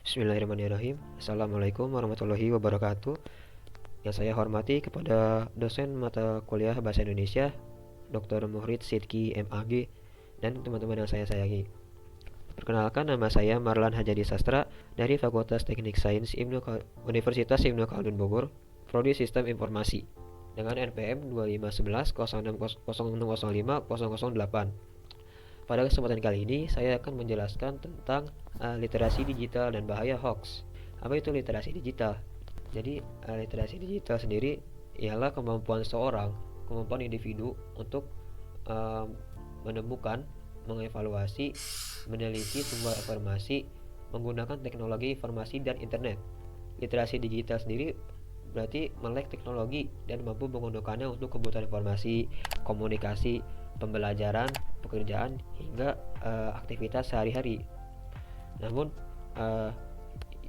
Bismillahirrahmanirrahim. Assalamualaikum warahmatullahi wabarakatuh. Yang saya hormati kepada dosen mata kuliah Bahasa Indonesia, Dr. Muhrid Sidki MAG, dan teman-teman yang saya sayangi. Perkenalkan, nama saya Marlan Hajadi Sastra dari Fakultas Teknik Sains Universitas Ibnu Khaldun Bogor, Prodi Sistem Informasi, dengan NPM 2511 0605 008. Pada kesempatan kali ini, saya akan menjelaskan tentang literasi digital dan bahaya hoax. Apa itu literasi digital? Jadi, literasi digital sendiri ialah kemampuan seorang, kemampuan individu untuk uh, menemukan, mengevaluasi, meneliti sumber informasi menggunakan teknologi informasi dan internet. Literasi digital sendiri berarti melek teknologi dan mampu menggunakannya untuk kebutuhan informasi, komunikasi, pembelajaran, pekerjaan, hingga aktivitas sehari-hari. Namun, uh,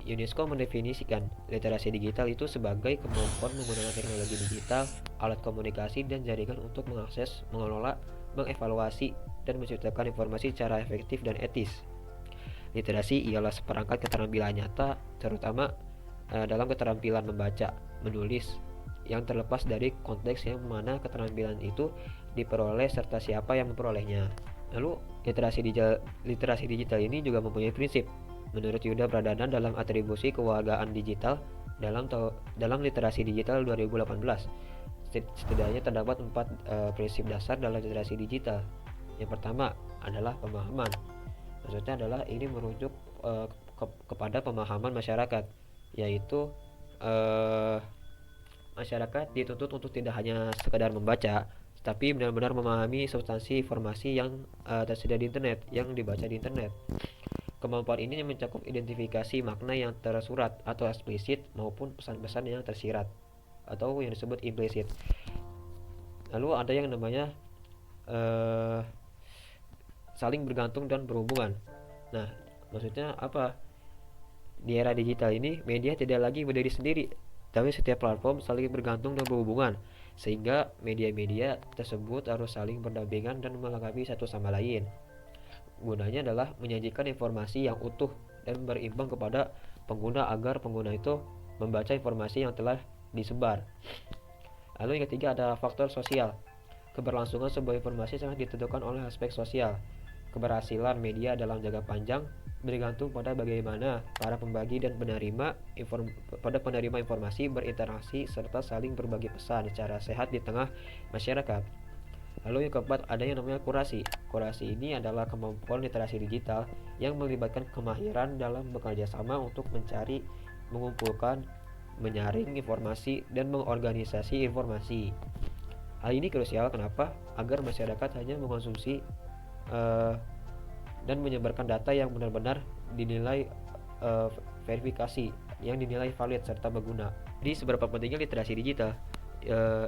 UNESCO mendefinisikan literasi digital itu sebagai kemampuan menggunakan teknologi digital, alat komunikasi, dan jaringan untuk mengakses, mengelola, mengevaluasi, dan menciptakan informasi secara efektif dan etis. Literasi ialah seperangkat keterampilan nyata, terutama dalam keterampilan membaca, menulis, yang terlepas dari konteks yang mana keterampilan itu diperoleh serta siapa yang memperolehnya. Lalu, literasi digital ini juga mempunyai prinsip. Menurut Yuda Pradana dalam atribusi kewargaan digital dalam literasi digital 2018, setidaknya terdapat 4 prinsip dasar dalam literasi digital. Yang pertama adalah pemahaman. Maksudnya adalah ini merujuk kepada pemahaman masyarakat, yaitu uh, masyarakat dituntut untuk tidak hanya sekedar membaca, tapi benar-benar memahami substansi informasi yang tersedia di internet, yang dibaca di internet. Kemampuan ini mencakup identifikasi makna yang tersurat atau eksplisit maupun pesan-pesan yang tersirat atau yang disebut implisit. Lalu ada yang namanya uh, saling bergantung dan berhubungan. Nah, maksudnya apa? Di era digital ini, media tidak lagi berdiri sendiri, tapi setiap platform saling bergantung dan berhubungan, sehingga media-media tersebut harus saling berdampingan dan melengkapi satu sama lain. Gunanya adalah menyajikan informasi yang utuh dan berimbang kepada pengguna agar pengguna itu membaca informasi yang telah disebar. Lalu yang ketiga ada faktor sosial. Keberlangsungan sebuah informasi sangat ditentukan oleh aspek sosial. Keberhasilan media dalam jangka panjang bergantung pada bagaimana para pembagi dan penerima informasi berinteraksi serta saling berbagi pesan secara sehat di tengah masyarakat. Lalu yang keempat ada yang namanya kurasi. Kurasi ini adalah kemampuan literasi digital yang melibatkan kemahiran dalam bekerja sama untuk mencari, mengumpulkan, menyaring informasi, dan mengorganisasi informasi. Hal ini krusial kenapa? Agar masyarakat hanya mengkonsumsi uh, dan menyebarkan data yang benar-benar dinilai verifikasi, yang dinilai valid serta berguna. Jadi seberapa pentingnya literasi digital?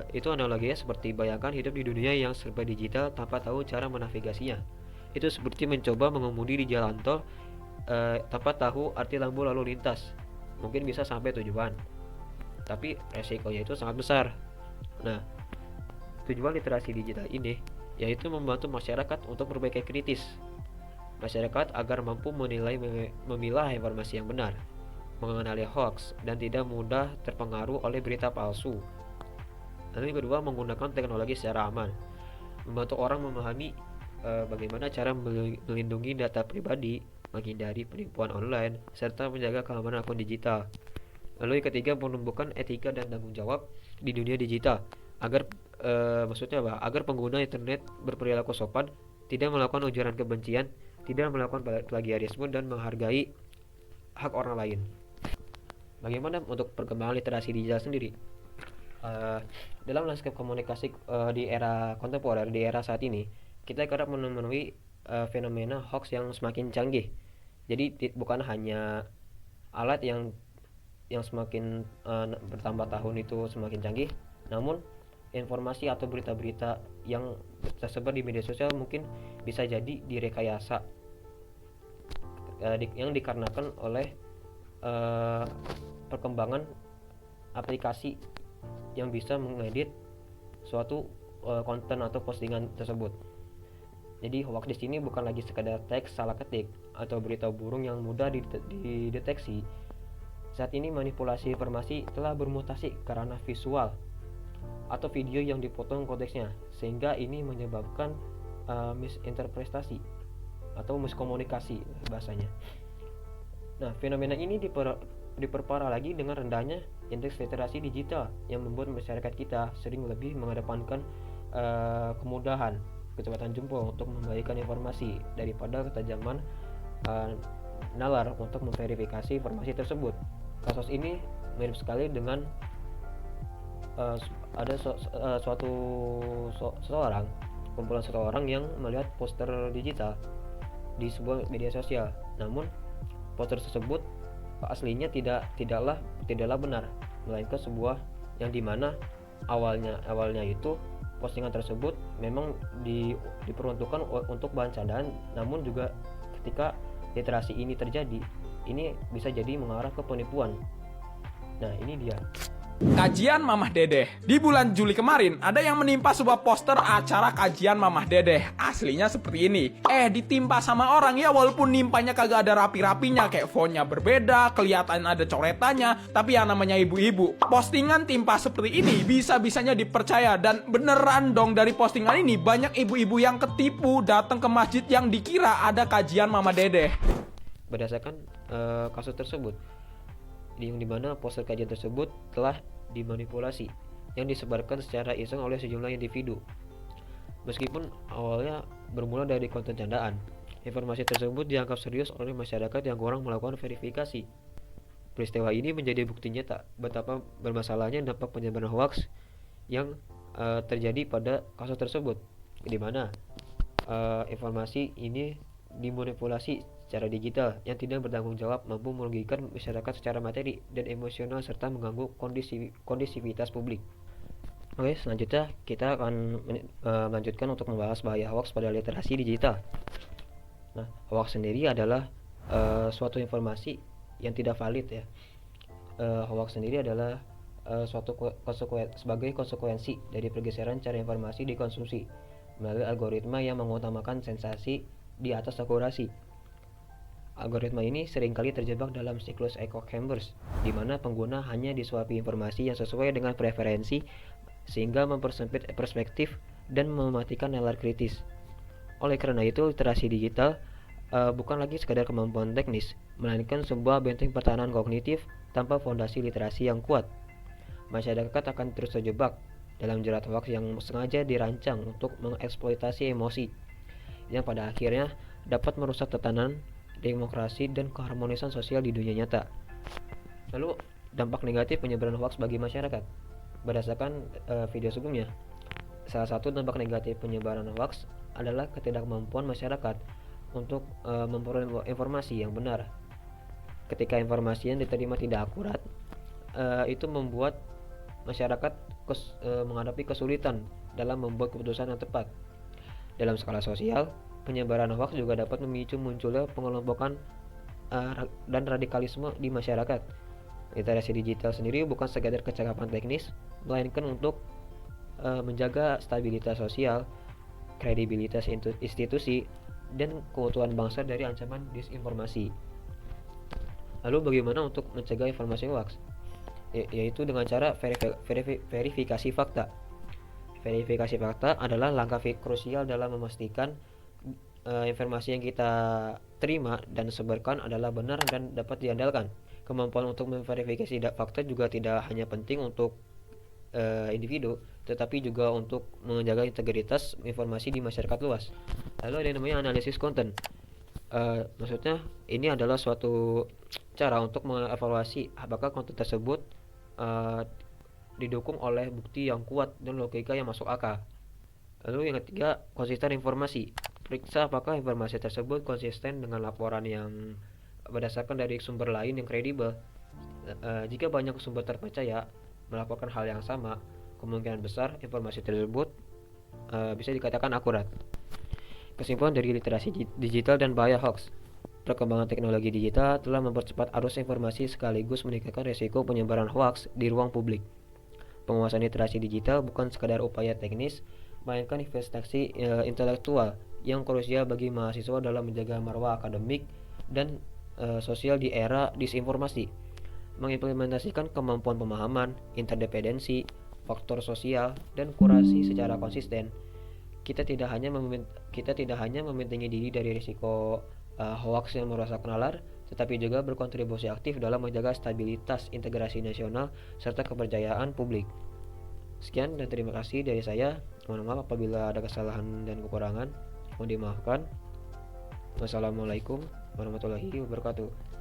Itu analoginya seperti bayangkan hidup di dunia yang serba digital tanpa tahu cara menavigasinya. Itu seperti mencoba mengemudi di jalan tol tanpa tahu arti lampu lalu lintas. Mungkin bisa sampai tujuan, tapi resikonya itu sangat besar. Nah, tujuan literasi digital ini yaitu membantu masyarakat untuk berpikir kritis, masyarakat agar mampu menilai memilah informasi yang benar, mengenali hoax, dan tidak mudah terpengaruh oleh berita palsu. Lalu yang kedua, menggunakan teknologi secara aman, membantu orang memahami bagaimana cara melindungi data pribadi, menghindari penipuan online, serta menjaga keamanan akun digital. Lalu yang ketiga, menumbuhkan etika dan tanggung jawab di dunia digital agar maksudnya apa? Agar pengguna internet berperilaku sopan, tidak melakukan ujaran kebencian, tidak melakukan plagiarisme, dan menghargai hak orang lain. Bagaimana untuk perkembangan literasi digital sendiri? Dalam lanskap komunikasi di era kontemporer, di era saat ini, kita kerap menemui fenomena hoax yang semakin canggih. Jadi bukan hanya alat yang semakin bertambah tahun itu semakin canggih, namun informasi atau berita-berita yang tersebar di media sosial mungkin bisa jadi direkayasa yang dikarenakan oleh perkembangan aplikasi yang bisa mengedit suatu konten atau postingan tersebut. Jadi hoax di sini bukan lagi sekadar teks salah ketik atau berita burung yang mudah dideteksi. Saat ini manipulasi informasi telah bermutasi ke ranah visual atau video yang dipotong konteksnya, sehingga ini menyebabkan misinterpretasi atau miskomunikasi bahasanya. Nah, fenomena ini diperparah lagi dengan rendahnya indeks literasi digital yang membuat masyarakat kita sering lebih mengedepankan kemudahan, kecepatan jempol untuk membagikan informasi daripada ketajaman nalar untuk memverifikasi informasi tersebut. Kasus ini mirip sekali dengan ada kumpulan seseorang yang melihat poster digital di sebuah media sosial. Namun poster tersebut aslinya tidaklah benar, melainkan sebuah yang dimana awalnya itu postingan tersebut memang diperuntukkan untuk bahan candaan, namun juga ketika literasi ini terjadi, ini bisa jadi mengarah ke penipuan. Nah, ini dia Kajian Mamah Dedeh. Di bulan Juli kemarin, ada yang menimpa sebuah poster acara kajian Mamah Dedeh. Aslinya seperti ini. Ditimpa sama orang ya, walaupun nimpanya kagak ada rapi-rapinya, kayak fontnya berbeda, kelihatan ada coretannya, tapi yang namanya ibu-ibu. Postingan timpa seperti ini bisa-bisanya dipercaya, dan beneran dong dari postingan ini banyak ibu-ibu yang ketipu datang ke masjid yang dikira ada kajian Mamah Dedeh. Berdasarkan kasus tersebut, yang dimana poster kajian tersebut telah dimanipulasi yang disebarkan secara iseng oleh sejumlah individu. Meskipun awalnya bermula dari konten candaan, informasi tersebut dianggap serius oleh masyarakat yang kurang melakukan verifikasi. Peristiwa ini menjadi bukti nyata betapa bermasalahnya dampak penyebaran hoax yang terjadi pada kasus tersebut, di mana informasi ini dimanipulasi secara digital yang tidak bertanggung jawab, mampu merugikan masyarakat secara materi dan emosional, serta mengganggu kondisivitas publik. Oke, selanjutnya kita akan melanjutkan untuk membahas bahaya hoax pada literasi digital. Nah, hoax sendiri adalah suatu informasi yang tidak valid ya. Hoax sendiri adalah sebagai konsekuensi dari pergeseran cara informasi dikonsumsi melalui algoritma yang mengutamakan sensasi di atas akurasi. Algoritma ini seringkali terjebak dalam siklus echo chambers, di mana pengguna hanya disuapi informasi yang sesuai dengan preferensi, sehingga mempersempit perspektif dan mematikan nalar kritis. Oleh karena itu, literasi digital bukan lagi sekadar kemampuan teknis, melainkan sebuah benteng pertahanan kognitif tanpa fondasi literasi yang kuat. Masyarakat akan terus terjebak dalam jerat hoax yang sengaja dirancang untuk mengeksploitasi emosi, yang pada akhirnya dapat merusak tatanan demokrasi dan keharmonisan sosial di dunia nyata. Lalu, dampak negatif penyebaran hoax bagi masyarakat. Berdasarkan video sebelumnya, salah satu dampak negatif penyebaran hoax adalah ketidakmampuan masyarakat untuk memperoleh informasi yang benar. Ketika informasi yang diterima tidak akurat, itu membuat masyarakat menghadapi kesulitan dalam membuat keputusan yang tepat. Dalam skala sosial, penyebaran hoax juga dapat memicu munculnya pengelompokan dan radikalisme di masyarakat. Literasi digital sendiri bukan sekadar kecakapan teknis, melainkan untuk menjaga stabilitas sosial, kredibilitas institusi, dan keutuhan bangsa dari ancaman disinformasi. Lalu bagaimana untuk mencegah informasi hoax? Yaitu dengan cara verifikasi fakta. Verifikasi fakta adalah langkah krusial dalam memastikan informasi yang kita terima dan sebarkan adalah benar dan dapat diandalkan. Kemampuan untuk memverifikasi fakta juga tidak hanya penting untuk individu, tetapi juga untuk menjaga integritas informasi di masyarakat luas. Lalu ada yang namanya analisis konten. Maksudnya ini adalah suatu cara untuk mengevaluasi apakah konten tersebut didukung oleh bukti yang kuat dan logika yang masuk akal. Lalu yang ketiga, konsisten informasi. Periksa apakah informasi tersebut konsisten dengan laporan yang berdasarkan dari sumber lain yang kredibel. Jika banyak sumber terpercaya melaporkan hal yang sama, kemungkinan besar informasi tersebut bisa dikatakan akurat. Kesimpulan dari literasi digital dan bahaya hoax. Perkembangan teknologi digital telah mempercepat arus informasi sekaligus meningkatkan risiko penyebaran hoax di ruang publik. Penguasaan literasi digital bukan sekadar upaya teknis, melainkan investasi intelektual yang krusial bagi mahasiswa dalam menjaga marwah akademik dan sosial di era disinformasi. Mengimplementasikan kemampuan pemahaman, interdependensi, faktor sosial, dan kurasi secara konsisten. Kita tidak hanya mementinggi diri dari risiko hoax yang merusak nalar, tetapi juga berkontribusi aktif dalam menjaga stabilitas integrasi nasional serta kepercayaan publik. Sekian dan terima kasih dari saya. Mohon maaf apabila ada kesalahan dan kekurangan. Mohon dimaafkan. Wassalamualaikum warahmatullahi wabarakatuh.